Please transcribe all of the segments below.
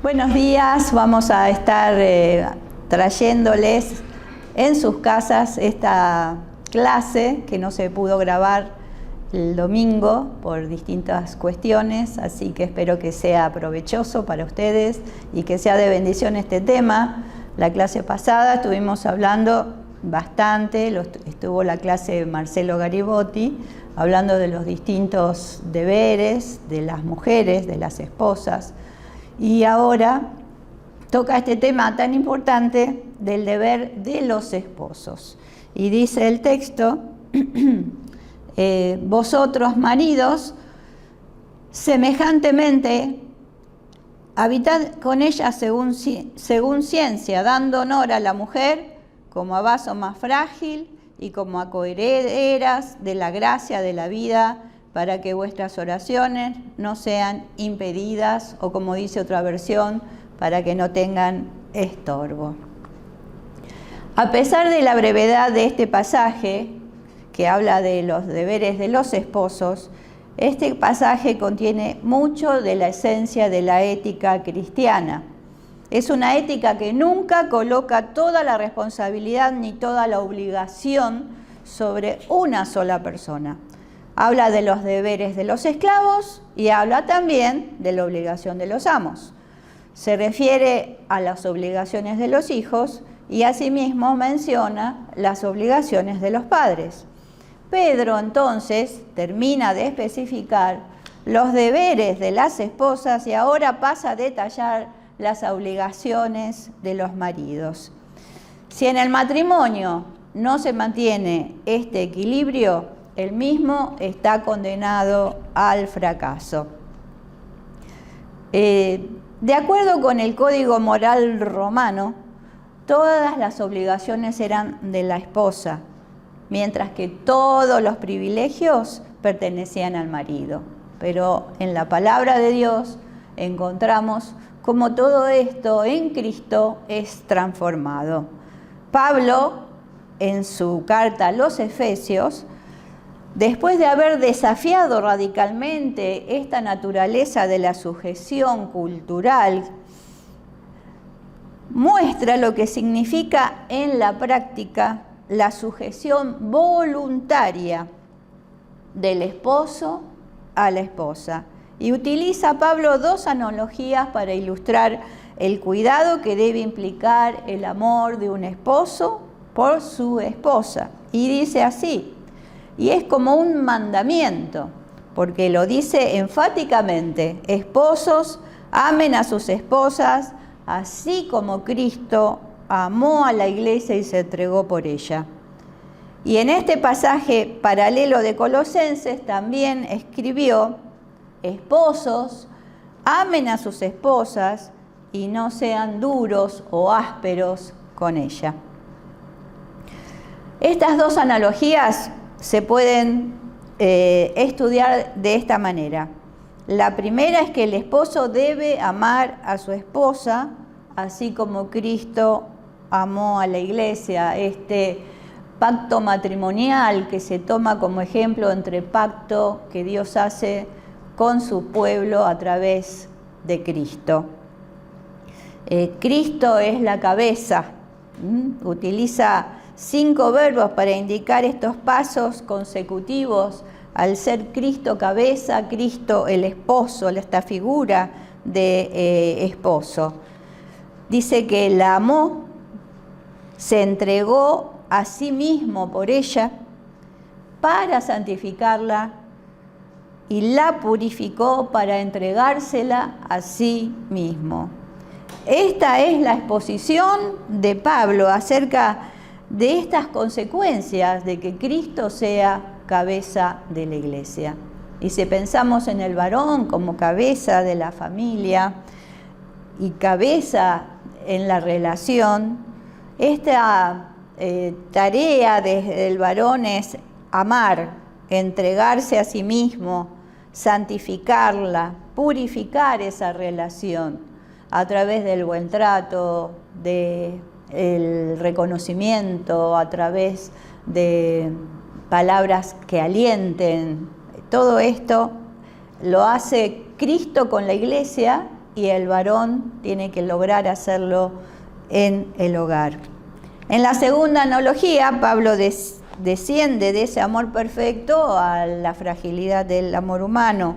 Buenos días, vamos a estar trayéndoles en sus casas esta clase que no se pudo grabar el domingo por distintas cuestiones, así que espero que sea provechoso para ustedes y que sea de bendición este tema. La clase pasada estuvimos hablando bastante, estuvo la clase de Marcelo Garibotti, hablando de los distintos deberes de las mujeres, de las esposas, y ahora toca este tema tan importante del deber de los esposos. Y dice el texto, vosotros maridos, semejantemente, habitad con ella según ciencia, dando honor a la mujer como a vaso más frágil y como a coherederas de la gracia de la vida, para que vuestras oraciones no sean impedidas, o como dice otra versión, para que no tengan estorbo. A pesar de la brevedad de este pasaje, que habla de los deberes de los esposos, este pasaje contiene mucho de la esencia de la ética cristiana. Es una ética que nunca coloca toda la responsabilidad ni toda la obligación sobre una sola persona. Habla de los deberes de los esclavos y habla también de la obligación de los amos. Se refiere a las obligaciones de los hijos y asimismo menciona las obligaciones de los padres. Pedro entonces termina de especificar los deberes de las esposas y ahora pasa a detallar las obligaciones de los maridos. Si en el matrimonio no se mantiene este equilibrio, el mismo está condenado al fracaso. De acuerdo con el Código Moral Romano, todas las obligaciones eran de la esposa, mientras que todos los privilegios pertenecían al marido. Pero en la palabra de Dios encontramos cómo todo esto en Cristo es transformado. Pablo, en su carta a los Efesios, después de haber desafiado radicalmente esta naturaleza de la sujeción cultural, muestra lo que significa en la práctica la sujeción voluntaria del esposo a la esposa. Y utiliza Pablo dos analogías para ilustrar el cuidado que debe implicar el amor de un esposo por su esposa. Y dice así, y es como un mandamiento, porque lo dice enfáticamente: esposos, amen a sus esposas, así como Cristo amó a la iglesia y se entregó por ella. Y en este pasaje paralelo de Colosenses también escribió: esposos, amen a sus esposas y no sean duros o ásperos con ella. Estas dos analogías se pueden estudiar de esta manera. La primera es que el esposo debe amar a su esposa, así como Cristo amó a la iglesia. Este pacto matrimonial que se toma como ejemplo entre pacto que Dios hace con su pueblo a través de Cristo. Cristo es la cabeza. Utiliza 5 verbos para indicar estos pasos consecutivos al ser Cristo cabeza, Cristo el esposo, esta figura de esposo. Dice que la amó, se entregó a sí mismo por ella para santificarla y la purificó para entregársela a sí mismo. Esta es la exposición de Pablo acerca de estas consecuencias de que Cristo sea cabeza de la iglesia. Y si pensamos en el varón como cabeza de la familia y cabeza en la relación, esta tarea del varón es amar, entregarse a sí mismo, santificarla, purificar esa relación a través del buen trato, del reconocimiento, a través de palabras que alienten. Todo esto lo hace Cristo con la iglesia y el varón tiene que lograr hacerlo en el hogar. En la segunda analogía, Pablo desciende de ese amor perfecto a la fragilidad del amor humano.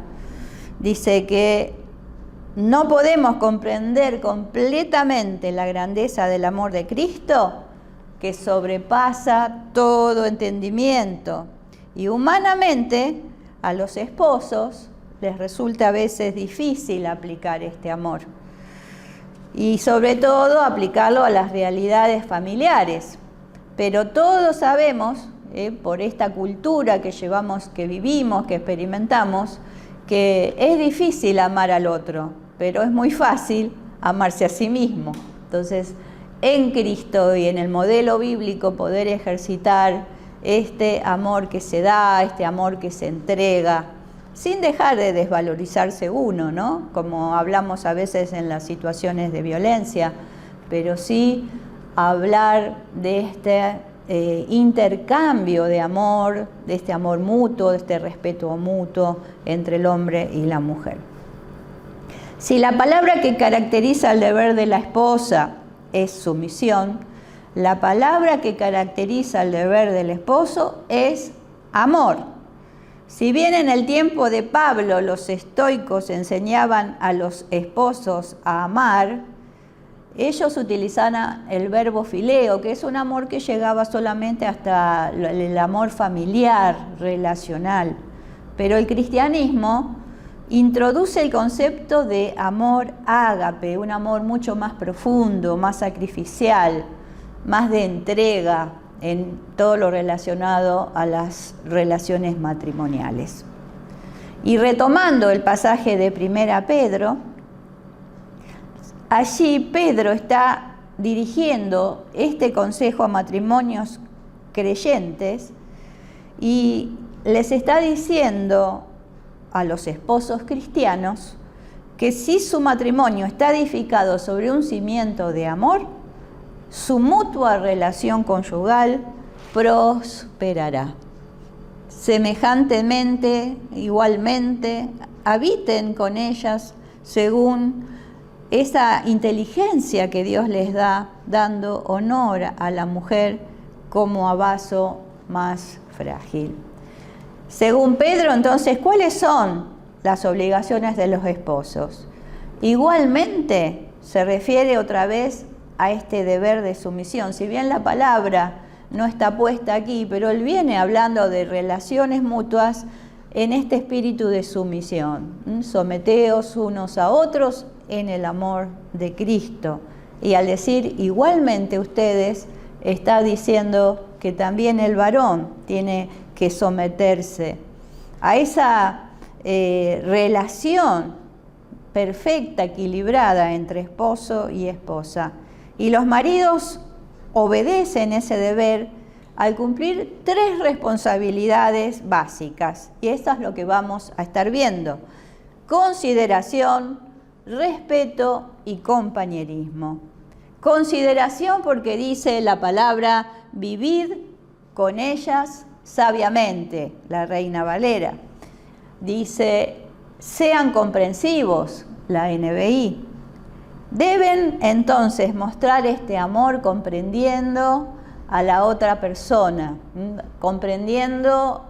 Dice que no podemos comprender completamente la grandeza del amor de Cristo, que sobrepasa todo entendimiento. Y humanamente, a los esposos les resulta a veces difícil aplicar este amor. Y sobre todo aplicarlo a las realidades familiares. Pero todos sabemos, por esta cultura que llevamos, que vivimos, que experimentamos, que es difícil amar al otro, pero es muy fácil amarse a sí mismo. Entonces, en Cristo y en el modelo bíblico poder ejercitar este amor que se da, este amor que se entrega, sin dejar de desvalorizarse uno, ¿no? Como hablamos a veces en las situaciones de violencia, pero sí hablar de este intercambio de amor, de este amor mutuo, de este respeto mutuo entre el hombre y la mujer. Si la palabra que caracteriza el deber de la esposa es sumisión, la palabra que caracteriza el deber del esposo es amor. Si bien en el tiempo de Pablo los estoicos enseñaban a los esposos a amar, ellos utilizaban el verbo fileo, que es un amor que llegaba solamente hasta el amor familiar, relacional. Pero el cristianismo introduce el concepto de amor ágape, un amor mucho más profundo, más sacrificial, más de entrega en todo lo relacionado a las relaciones matrimoniales. Y retomando el pasaje de 1 Pedro, allí Pedro está dirigiendo este consejo a matrimonios creyentes y les está diciendo a los esposos cristianos que si su matrimonio está edificado sobre un cimiento de amor, su mutua relación conyugal prosperará. Semejantemente, igualmente, habiten con ellas según esa inteligencia que Dios les da, dando honor a la mujer como a vaso más frágil. Según Pedro, entonces, ¿cuáles son las obligaciones de los esposos? Igualmente, se refiere otra vez a este deber de sumisión. Si bien la palabra no está puesta aquí, pero él viene hablando de relaciones mutuas en este espíritu de sumisión. Someteos unos a otros en el amor de Cristo. Y al decir igualmente ustedes, está diciendo que también el varón tiene que someterse a esa relación perfecta, equilibrada entre esposo y esposa. Y los maridos obedecen ese deber al cumplir 3 responsabilidades básicas. Y esto es lo que vamos a estar viendo: consideración, respeto y compañerismo. Consideración porque dice la palabra: vivid con ellas sabiamente, la Reina Valera. Dice: sean comprensivos, la NBI. Deben entonces mostrar este amor comprendiendo a la otra persona, comprendiendo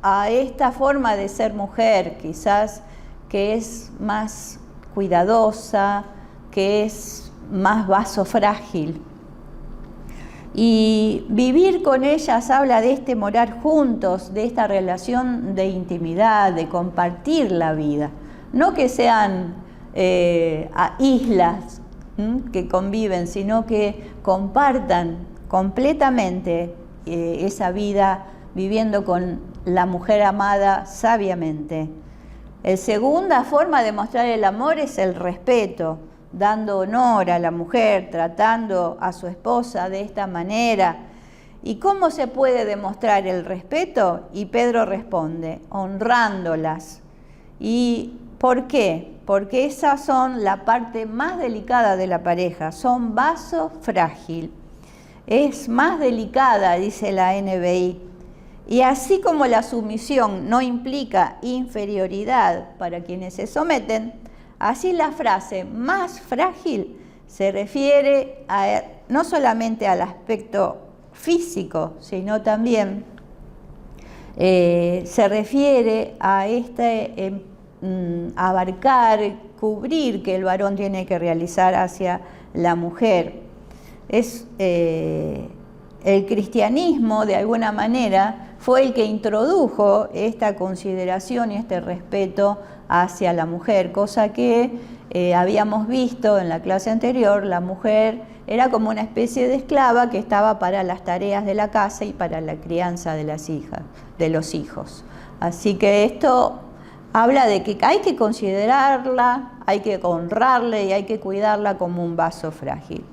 a esta forma de ser mujer, quizás que es más cuidadosa, que es más vaso frágil. Y vivir con ellas habla de este morar juntos, de esta relación de intimidad, de compartir la vida. No que sean islas que conviven, sino que compartan completamente esa vida viviendo con la mujer amada sabiamente. La segunda forma de mostrar el amor es el respeto, dando honor a la mujer, tratando a su esposa de esta manera. ¿Y cómo se puede demostrar el respeto? Y Pedro responde: honrándolas. ¿Y por qué? Porque esas son la parte más delicada de la pareja, son vaso frágil. Es más delicada, dice la NBI. Y así como la sumisión no implica inferioridad para quienes se someten, Así la frase más frágil se refiere no solamente al aspecto físico, sino también se refiere a abarcar, cubrir que el varón tiene que realizar hacia la mujer. El cristianismo, de alguna manera, fue el que introdujo esta consideración y este respeto hacia la mujer, cosa que habíamos visto en la clase anterior. La mujer era como una especie de esclava que estaba para las tareas de la casa y para la crianza de los hijos. Así que esto habla de que hay que considerarla, hay que honrarla y hay que cuidarla como un vaso frágil.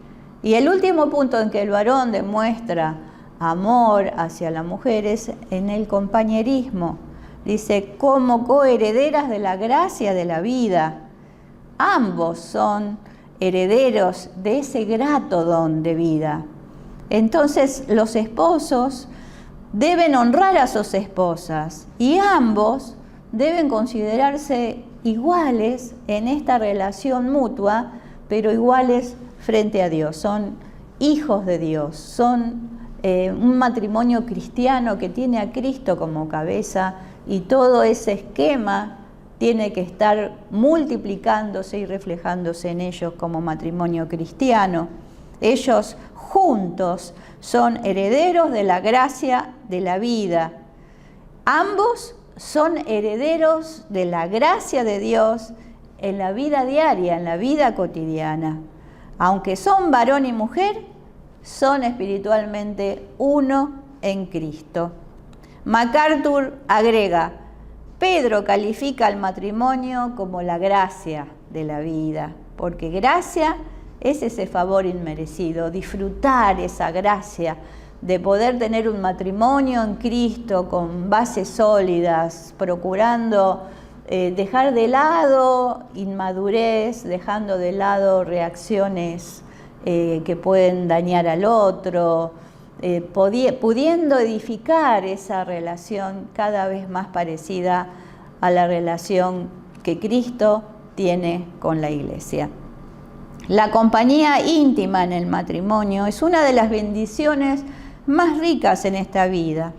Y el último punto en que el varón demuestra amor hacia la mujer es en el compañerismo. Dice, como coherederas de la gracia de la vida. Ambos son herederos de ese grato don de vida. Entonces los esposos deben honrar a sus esposas y ambos deben considerarse iguales en esta relación mutua, pero iguales frente a Dios. Son hijos de Dios, son un matrimonio cristiano que tiene a Cristo como cabeza, y todo ese esquema tiene que estar multiplicándose y reflejándose en ellos como matrimonio cristiano. Ellos juntos son herederos de la gracia de la vida. Ambos son herederos de la gracia de Dios en la vida diaria, en la vida cotidiana. Aunque son varón y mujer, son espiritualmente uno en Cristo. MacArthur agrega, Pedro califica al matrimonio como la gracia de la vida, porque gracia es ese favor inmerecido, disfrutar esa gracia de poder tener un matrimonio en Cristo con bases sólidas, procurando dejar de lado inmadurez, dejando de lado reacciones que pueden dañar al otro, pudiendo edificar esa relación cada vez más parecida a la relación que Cristo tiene con la Iglesia. La compañía íntima en el matrimonio es una de las bendiciones más ricas en esta vida.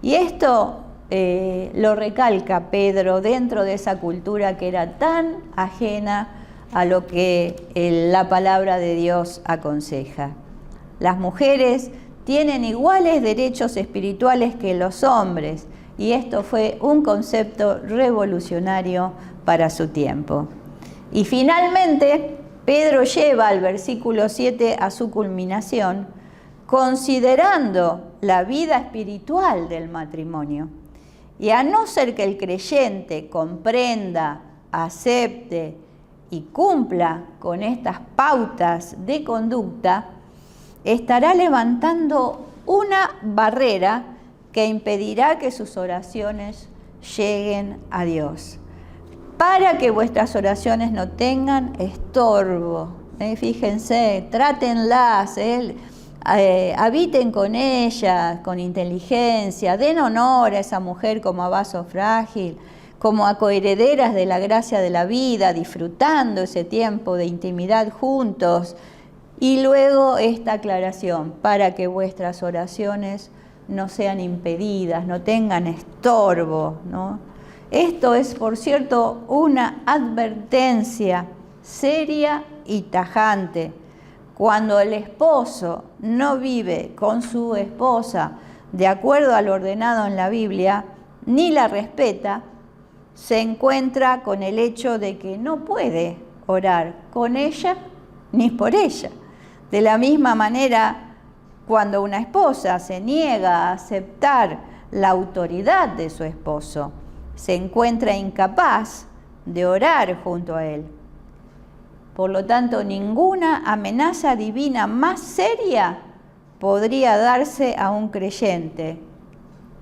Y esto lo recalca Pedro dentro de esa cultura que era tan ajena a lo que la palabra de Dios aconseja. Las mujeres tienen iguales derechos espirituales que los hombres, y esto fue un concepto revolucionario para su tiempo. Y finalmente, Pedro lleva al versículo 7 a su culminación, considerando la vida espiritual del matrimonio. Y a no ser que el creyente comprenda, acepte y cumpla con estas pautas de conducta, estará levantando una barrera que impedirá que sus oraciones lleguen a Dios. Para que vuestras oraciones no tengan estorbo, fíjense, trátenlas, habiten con ellas con inteligencia, den honor a esa mujer como a vaso frágil, como a coherederas de la gracia de la vida, disfrutando ese tiempo de intimidad juntos. Y luego esta aclaración, para que vuestras oraciones no sean impedidas, no tengan estorbo, ¿no? Esto es, por cierto, una advertencia seria y tajante. Cuando el esposo no vive con su esposa de acuerdo a lo ordenado en la Biblia, ni la respeta, se encuentra con el hecho de que no puede orar con ella ni por ella. De la misma manera, cuando una esposa se niega a aceptar la autoridad de su esposo, se encuentra incapaz de orar junto a él. Por lo tanto, ninguna amenaza divina más seria podría darse a un creyente,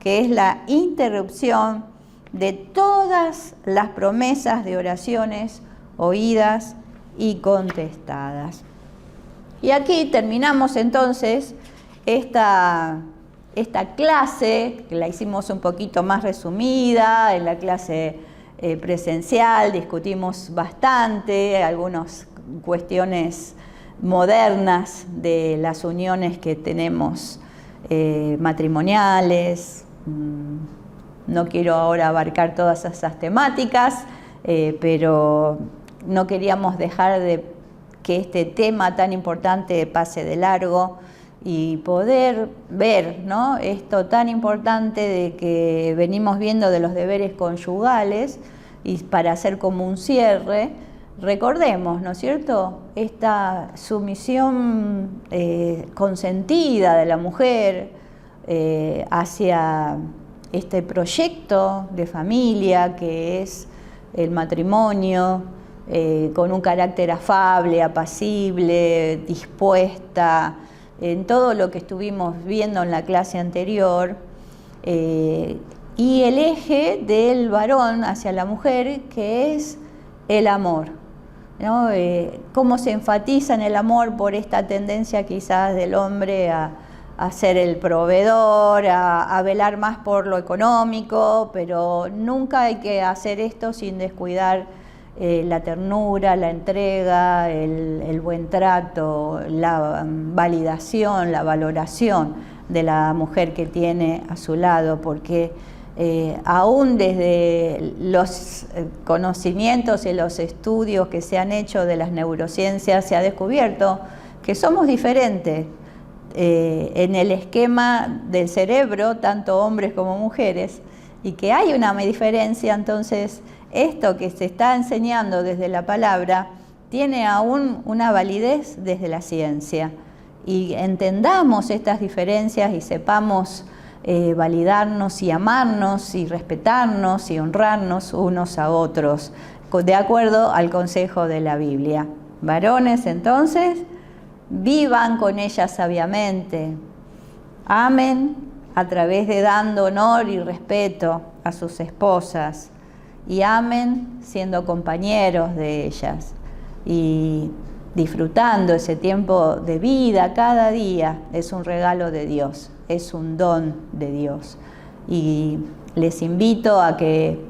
que es la interrupción de todas las promesas de oraciones oídas y contestadas. Y aquí terminamos entonces esta clase, que la hicimos un poquito más resumida en la clase presencial, discutimos bastante algunas cuestiones modernas de las uniones que tenemos matrimoniales. No quiero ahora abarcar todas esas temáticas, pero no queríamos dejar de que este tema tan importante pase de largo y poder ver, ¿no?, esto tan importante de que venimos viendo de los deberes conyugales, y para hacer como un cierre, recordemos, ¿no es cierto?, esta sumisión consentida de la mujer hacia este proyecto de familia que es el matrimonio, con un carácter afable, apacible, dispuesta, en todo lo que estuvimos viendo en la clase anterior, y el eje del varón hacia la mujer, que es el amor, ¿no? Cómo se enfatiza en el amor por esta tendencia quizás del hombre a ser el proveedor, a velar más por lo económico, pero nunca hay que hacer esto sin descuidar la ternura, la entrega, el buen trato, la validación, la valoración de la mujer que tiene a su lado, porque aún desde los conocimientos y los estudios que se han hecho de las neurociencias se ha descubierto que somos diferentes en el esquema del cerebro, tanto hombres como mujeres, y que hay una diferencia. Entonces, esto que se está enseñando desde la palabra tiene aún una validez desde la ciencia, y entendamos estas diferencias y sepamos validarnos y amarnos y respetarnos y honrarnos unos a otros, de acuerdo al consejo de la Biblia. Varones, entonces, vivan con ellas sabiamente, amen a través de dando honor y respeto a sus esposas, y amen siendo compañeros de ellas y disfrutando ese tiempo de vida. Cada día es un regalo de Dios, es un don de Dios, y les invito a que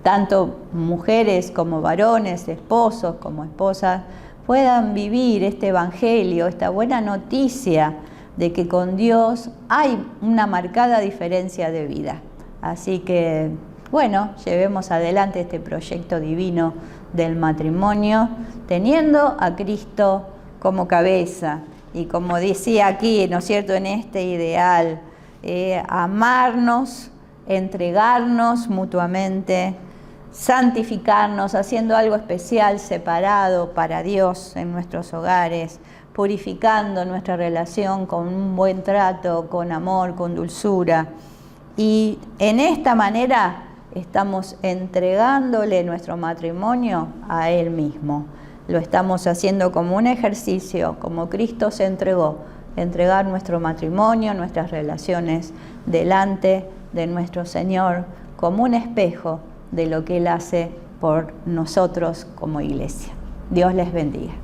tanto mujeres como varones, esposos como esposas, puedan vivir este evangelio, esta buena noticia de que con Dios hay una marcada diferencia de vida. Así que, bueno, llevemos adelante este proyecto divino del matrimonio, teniendo a Cristo como cabeza. Y como decía aquí, ¿no es cierto?, en este ideal, amarnos, entregarnos mutuamente, santificarnos, haciendo algo especial, separado para Dios en nuestros hogares, purificando nuestra relación con un buen trato, con amor, con dulzura. Y en esta manera estamos entregándole nuestro matrimonio a Él mismo. Lo estamos haciendo como un ejercicio, como Cristo se entregó, entregar nuestro matrimonio, nuestras relaciones delante de nuestro Señor, como un espejo de lo que Él hace por nosotros como iglesia. Dios les bendiga.